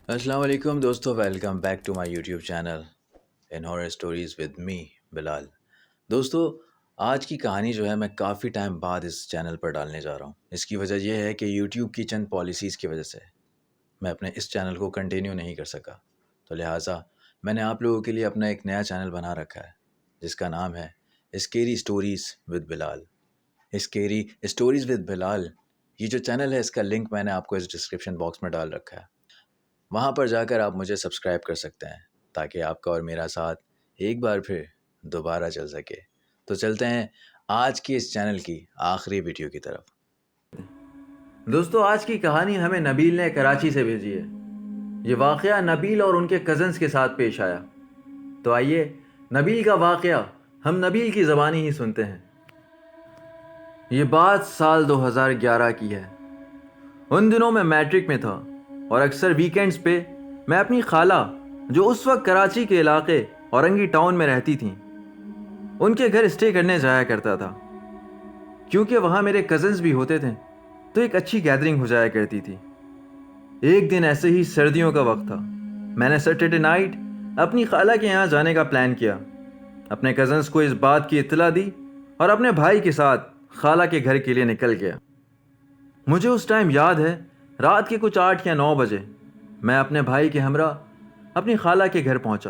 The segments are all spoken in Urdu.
السلام علیکم دوستو، welcome back to my YouTube channel on horror stories with me Bilal. دوستو، آج کی کہانی جو ہے میں کافی ٹائم بعد اس چینل پر ڈالنے جا رہا ہوں۔ اس کی وجہ یہ ہے کہ یوٹیوب کی چند پالیسیز کی وجہ سے میں اپنے اس چینل کو کنٹینیو نہیں کر سکا، تو لہٰذا میں نے آپ لوگوں کے لیے اپنا ایک نیا چینل بنا رکھا ہے جس کا نام ہے scary stories with Bilal. Scary stories with Bilal یہ جو چینل ہے، اس کا لنک میں نے آپ کو اس ڈسکرپشن باکس میں ڈال رکھا ہے۔ وہاں پر جا کر آپ مجھے سبسکرائب کر سکتے ہیں تاکہ آپ کا اور میرا ساتھ ایک بار پھر دوبارہ چل سکے۔ تو چلتے ہیں آج کی اس چینل کی آخری ویڈیو کی طرف۔ دوستو، آج کی کہانی ہمیں نبیل نے کراچی سے بھیجی ہے۔ یہ واقعہ نبیل اور ان کے کزنز کے ساتھ پیش آیا۔ تو آئیے نبیل کا واقعہ ہم نبیل کی زبانی ہی سنتے ہیں۔ یہ بات سال 2011 کی ہے۔ ان دنوں میں میٹرک میں تھا اور اکثر ویکینڈز پہ میں اپنی خالہ جو اس وقت کراچی کے علاقے اورنگی ٹاؤن میں رہتی تھیں ان کے گھر اسٹے کرنے جایا کرتا تھا۔ کیونکہ وہاں میرے کزنز بھی ہوتے تھے تو ایک اچھی گیدرنگ ہو جایا کرتی تھی۔ ایک دن ایسے ہی سردیوں کا وقت تھا، میں نے سیٹرڈے نائٹ اپنی خالہ کے یہاں جانے کا پلان کیا، اپنے کزنز کو اس بات کی اطلاع دی اور اپنے بھائی کے ساتھ خالہ کے گھر کے لیے نکل گیا۔ مجھے اس ٹائم یاد ہے رات کے کچھ 8 یا 9 بجے میں اپنے بھائی کے ہمراہ اپنی خالہ کے گھر پہنچا۔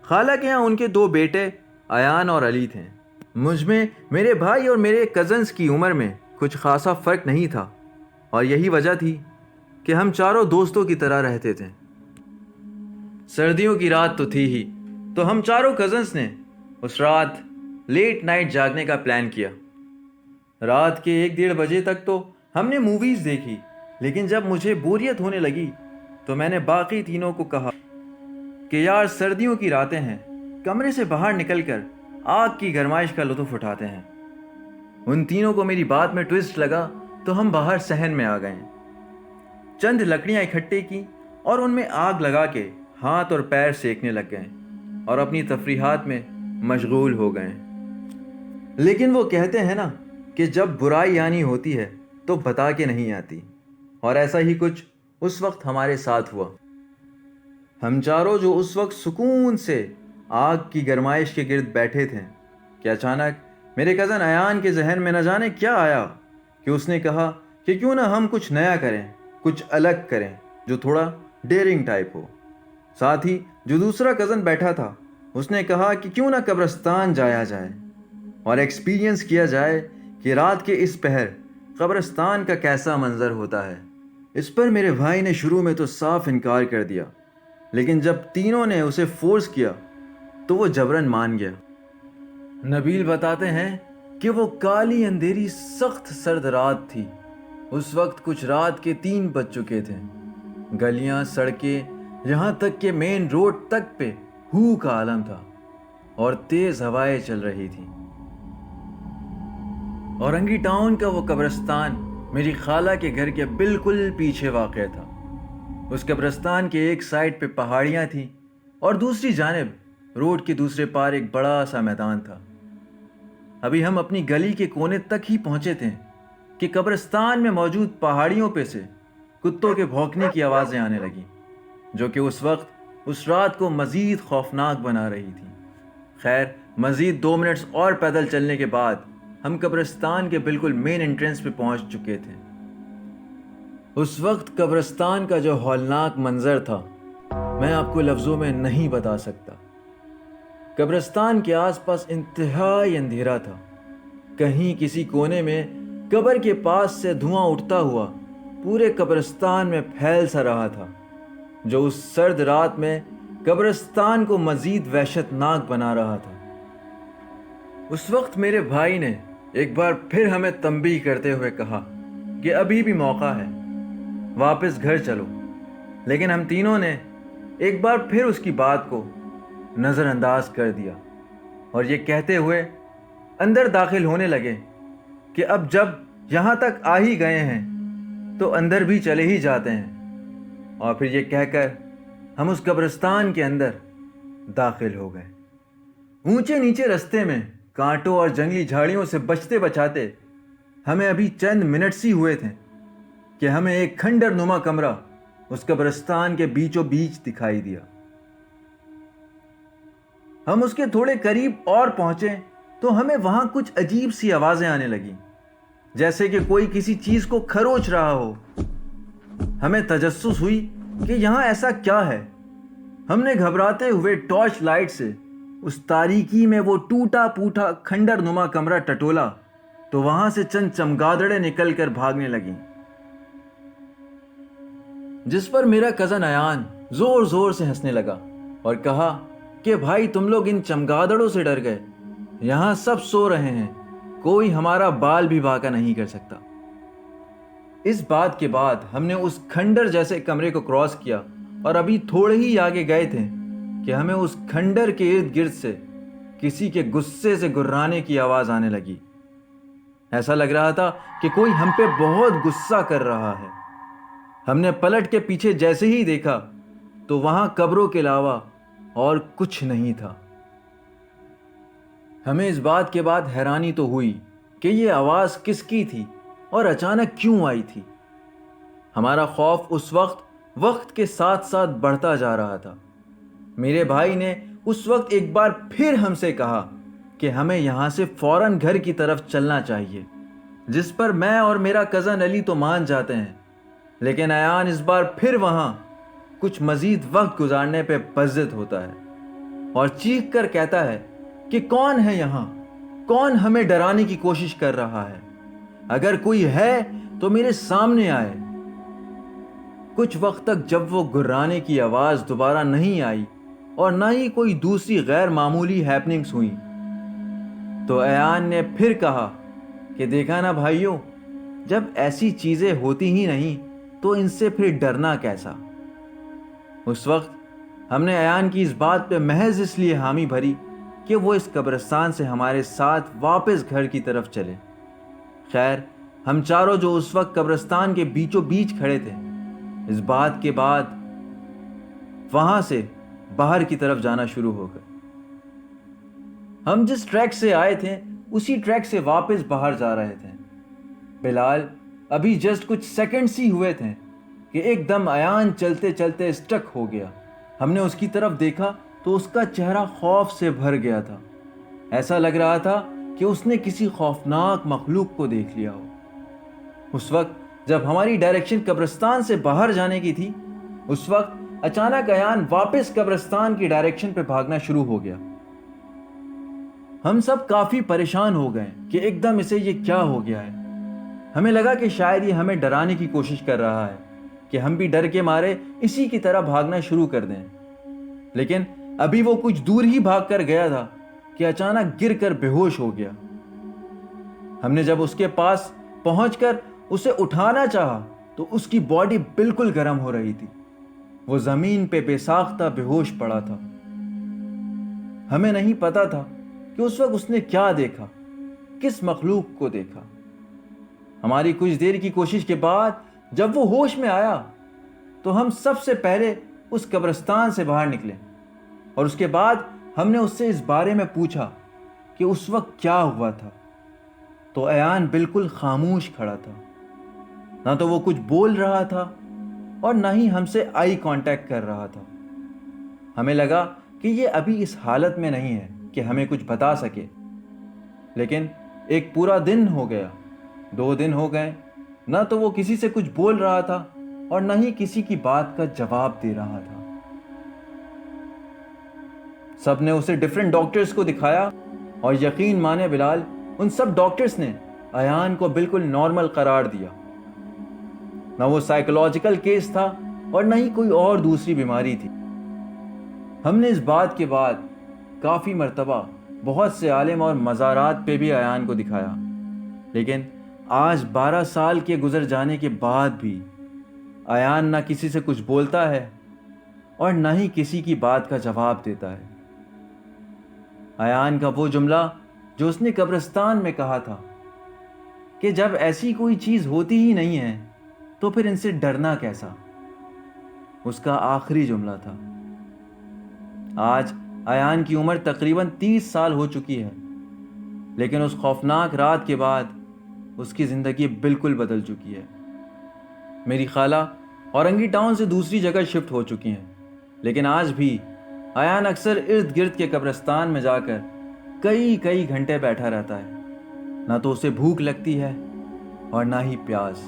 خالہ کے یہاں ان کے 2 بیٹے ایان اور علی تھے۔ مجھ میں میرے بھائی اور میرے کزنز کی عمر میں کچھ خاصا فرق نہیں تھا اور یہی وجہ تھی کہ ہم چاروں دوستوں کی طرح رہتے تھے۔ سردیوں کی رات تو تھی ہی، تو ہم چاروں کزنز نے اس رات لیٹ نائٹ جاگنے کا پلان کیا۔ رات کے 1-1:30 بجے تک تو ہم نے موویز دیکھی، لیکن جب مجھے بوریت ہونے لگی تو میں نے باقی تینوں کو کہا کہ یار سردیوں کی راتیں ہیں، کمرے سے باہر نکل کر آگ کی گرمائش کا لطف اٹھاتے ہیں۔ ان تینوں کو میری بات میں ٹویسٹ لگا تو ہم باہر صحن میں آ گئے، چند لکڑیاں اکٹھے کی اور ان میں آگ لگا کے ہاتھ اور پیر سیکنے لگ گئے اور اپنی تفریحات میں مشغول ہو گئے۔ لیکن وہ کہتے ہیں نا کہ جب برائی آنی ہوتی ہے تو بتا کے نہیں آتی، اور ایسا ہی کچھ اس وقت ہمارے ساتھ ہوا۔ ہم چاروں جو اس وقت سکون سے آگ کی گرمائش کے گرد بیٹھے تھے کہ اچانک میرے کزن ایان کے ذہن میں نہ جانے کیا آیا کہ اس نے کہا کہ کیوں نہ ہم کچھ نیا کریں، کچھ الگ کریں جو تھوڑا ڈیرنگ ٹائپ ہو۔ ساتھ ہی جو دوسرا کزن بیٹھا تھا اس نے کہا کہ کیوں نہ قبرستان جایا جائے اور ایکسپیرینس کیا جائے کہ رات کے اس پہر قبرستان کا کیسا منظر ہوتا ہے۔ اس پر میرے بھائی نے شروع میں تو صاف انکار کر دیا، لیکن جب تینوں نے اسے فورس کیا تو وہ جبراً مان گیا۔ نبیل بتاتے ہیں کہ وہ کالی اندھیری سخت سرد رات تھی۔ اس وقت کچھ رات کے 3 بج چکے تھے۔ گلیاں، سڑکیں، یہاں تک کہ مین روڈ تک پہ ہو کا عالم تھا اور تیز ہوائیں چل رہی تھیں۔ اورنگی ٹاؤن کا وہ قبرستان میری خالہ کے گھر کے بالکل پیچھے واقع تھا۔ اس قبرستان کے ایک سائڈ پہ پہاڑیاں تھیں اور دوسری جانب روڈ کے دوسرے پار ایک بڑا سا میدان تھا۔ ابھی ہم اپنی گلی کے کونے تک ہی پہنچے تھے کہ قبرستان میں موجود پہاڑیوں پہ سے کتوں کے بھونکنے کی آوازیں آنے لگیں، جو کہ اس وقت اس رات کو مزید خوفناک بنا رہی تھی۔ خیر، مزید 2 منٹس اور پیدل چلنے کے بعد ہم قبرستان کے بالکل مین انٹرنس پہ پہنچ چکے تھے۔ اس وقت قبرستان کا جو ہولناک منظر تھا میں آپ کو لفظوں میں نہیں بتا سکتا۔ قبرستان کے آس پاس انتہائی اندھیرا تھا۔ کہیں کسی کونے میں قبر کے پاس سے دھواں اٹھتا ہوا پورے قبرستان میں پھیل سا رہا تھا، جو اس سرد رات میں قبرستان کو مزید وحشت ناک بنا رہا تھا۔ اس وقت میرے بھائی نے ایک بار پھر ہمیں تنبیہ کرتے ہوئے کہا کہ ابھی بھی موقع ہے، واپس گھر چلو، لیکن ہم تینوں نے ایک بار پھر اس کی بات کو نظر انداز کر دیا اور یہ کہتے ہوئے اندر داخل ہونے لگے کہ اب جب یہاں تک آ ہی گئے ہیں تو اندر بھی چلے ہی جاتے ہیں، اور پھر یہ کہہ کر ہم اس قبرستان کے اندر داخل ہو گئے۔ اونچے نیچے رستے میں کانٹوں اور جنگلی جھاڑیوں سے بچتے بچاتے ہمیں ابھی چند منٹس ہی ہوئے تھے کہ ہمیں ایک کھنڈر نما کمرہ اس قبرستان کے بیچوں بیچ دکھائی دیا۔ ہم اس کے تھوڑے قریب اور پہنچے تو ہمیں وہاں کچھ عجیب سی آوازیں آنے لگیں، جیسے کہ کوئی کسی چیز کو کھروچ رہا ہو۔ ہمیں تجسس ہوئی کہ یہاں ایسا کیا ہے۔ ہم نے گھبراتے ہوئے ٹارچ لائٹ سے اس تاریکی میں وہ ٹوٹا پھوٹا کھنڈر نما کمرہ ٹٹولا تو وہاں سے چند چمگادڑیں نکل کر بھاگنے لگیں، جس پر میرا کزن ایان زور زور سے ہنسنے لگا اور کہا کہ بھائی تم لوگ ان چمگادڑوں سے ڈر گئے، یہاں سب سو رہے ہیں، کوئی ہمارا بال بھی باقا نہیں کر سکتا۔ اس بات کے بعد ہم نے اس کھنڈر جیسے کمرے کو کراس کیا اور ابھی تھوڑے ہی آگے گئے تھے کہ ہمیں اس کھنڈر کے ارد گرد سے کسی کے غصے سے گرانے کی آواز آنے لگی۔ ایسا لگ رہا تھا کہ کوئی ہم پہ بہت غصہ کر رہا ہے۔ ہم نے پلٹ کے پیچھے جیسے ہی دیکھا تو وہاں قبروں کے علاوہ اور کچھ نہیں تھا۔ ہمیں اس بات کے بعد حیرانی تو ہوئی کہ یہ آواز کس کی تھی اور اچانک کیوں آئی تھی۔ ہمارا خوف اس وقت کے ساتھ ساتھ بڑھتا جا رہا تھا۔ میرے بھائی نے اس وقت ایک بار پھر ہم سے کہا کہ ہمیں یہاں سے فوراً گھر کی طرف چلنا چاہیے، جس پر میں اور میرا کزن علی تو مان جاتے ہیں، لیکن ایان اس بار پھر وہاں کچھ مزید وقت گزارنے پہ بضد ہوتا ہے اور چیخ کر کہتا ہے کہ کون ہے یہاں، کون ہمیں ڈرانے کی کوشش کر رہا ہے، اگر کوئی ہے تو میرے سامنے آئے۔ کچھ وقت تک جب وہ گرانے کی آواز دوبارہ نہیں آئی اور نہ ہی کوئی دوسری غیر معمولی ہیپننگز ہوئیں تو ایان نے پھر کہا کہ دیکھا نا بھائیوں، جب ایسی چیزیں ہوتی ہی نہیں تو ان سے پھر ڈرنا کیسا۔ اس وقت ہم نے ایان کی اس بات پہ محض اس لیے حامی بھری کہ وہ اس قبرستان سے ہمارے ساتھ واپس گھر کی طرف چلے۔ خیر، ہم چاروں جو اس وقت قبرستان کے بیچوں بیچ کھڑے تھے، اس بات کے بعد وہاں سے باہر کی طرف جانا شروع ہو گئے۔ ہم جس ٹریک سے آئے تھے اسی ٹریک سے واپس باہر جا رہے تھے۔ بلال ابھی جسٹ کچھ سیکنڈز ہی ہوئے تھے کہ ایک دم ایان چلتے چلتے اسٹک ہو گیا۔ ہم نے اس کی طرف دیکھا تو اس کا چہرہ خوف سے بھر گیا تھا، ایسا لگ رہا تھا کہ اس نے کسی خوفناک مخلوق کو دیکھ لیا ہو۔ اس وقت جب ہماری ڈائریکشن قبرستان سے باہر جانے کی تھی، اس وقت اچانک ایان واپس قبرستان کی ڈائریکشن پہ بھاگنا شروع ہو گیا۔ ہم سب کافی پریشان ہو گئے کہ ایک دم اسے یہ کیا ہو گیا ہے۔ ہمیں لگا کہ شاید یہ ہمیں ڈرانے کی کوشش کر رہا ہے کہ ہم بھی ڈر کے مارے اسی کی طرح بھاگنا شروع کر دیں، لیکن ابھی وہ کچھ دور ہی بھاگ کر گیا تھا کہ اچانک گر کر بے ہوش ہو گیا۔ ہم نے جب اس کے پاس پہنچ کر اسے اٹھانا چاہا تو اس کی باڈی بالکل گرم ہو رہی تھی، وہ زمین پہ بے ساختہ بے ہوش پڑا تھا۔ ہمیں نہیں پتا تھا کہ اس وقت اس نے کیا دیکھا، کس مخلوق کو دیکھا۔ ہماری کچھ دیر کی کوشش کے بعد جب وہ ہوش میں آیا تو ہم سب سے پہلے اس قبرستان سے باہر نکلے اور اس کے بعد ہم نے اس سے اس بارے میں پوچھا کہ اس وقت کیا ہوا تھا، تو ایان بالکل خاموش کھڑا تھا، نہ تو وہ کچھ بول رہا تھا اور نہ ہی ہم سے آئی کانٹیکٹ کر رہا تھا۔ ہمیں لگا کہ یہ ابھی اس حالت میں نہیں ہے کہ ہمیں کچھ بتا سکے، لیکن ایک پورا دن ہو گیا، 2 دن ہو گئے، نہ تو وہ کسی سے کچھ بول رہا تھا اور نہ ہی کسی کی بات کا جواب دے رہا تھا۔ سب نے اسے ڈیفرنٹ ڈاکٹرز کو دکھایا اور یقین مانے بلال، ان سب ڈاکٹرز نے ایان کو بالکل نارمل قرار دیا۔ نہ وہ سائیکولوجیکل کیس تھا اور نہ ہی کوئی اور دوسری بیماری تھی۔ ہم نے اس بات کے بعد کافی مرتبہ بہت سے عالم اور مزارات پہ بھی ایان کو دکھایا، لیکن آج 12 سال کے گزر جانے کے بعد بھی ایان نہ کسی سے کچھ بولتا ہے اور نہ ہی کسی کی بات کا جواب دیتا ہے۔ ایان کا وہ جملہ جو اس نے قبرستان میں کہا تھا کہ جب ایسی کوئی چیز ہوتی ہی نہیں ہے تو پھر ان سے ڈرنا کیسا، اس کا آخری جملہ تھا۔ آج ایان کی عمر تقریباً 30 سال ہو چکی ہے، لیکن اس خوفناک رات کے بعد اس کی زندگی بالکل بدل چکی ہے۔ میری خالہ اورنگی ٹاؤن سے دوسری جگہ شفٹ ہو چکی ہیں، لیکن آج بھی ایان اکثر ارد گرد کے قبرستان میں جا کر کئی گھنٹے بیٹھا رہتا ہے۔ نہ تو اسے بھوک لگتی ہے اور نہ ہی پیاس۔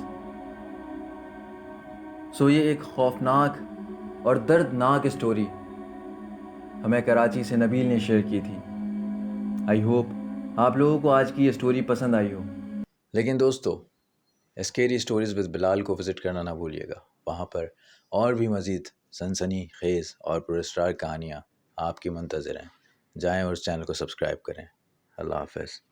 سو یہ ایک خوفناک اور دردناک اسٹوری ہمیں کراچی سے نبیل نے شیئر کی تھی۔ آئی ہوپ آپ لوگوں کو آج کی یہ اسٹوری پسند آئی ہو۔ لیکن دوستو، اسکیری اسٹوریز ود بلال کو وزٹ کرنا نہ بھولیے گا۔ وہاں پر اور بھی مزید سنسنی خیز اور پراسرار کہانیاں آپ کی منتظر ہیں۔ جائیں اور اس چینل کو سبسکرائب کریں۔ اللہ حافظ۔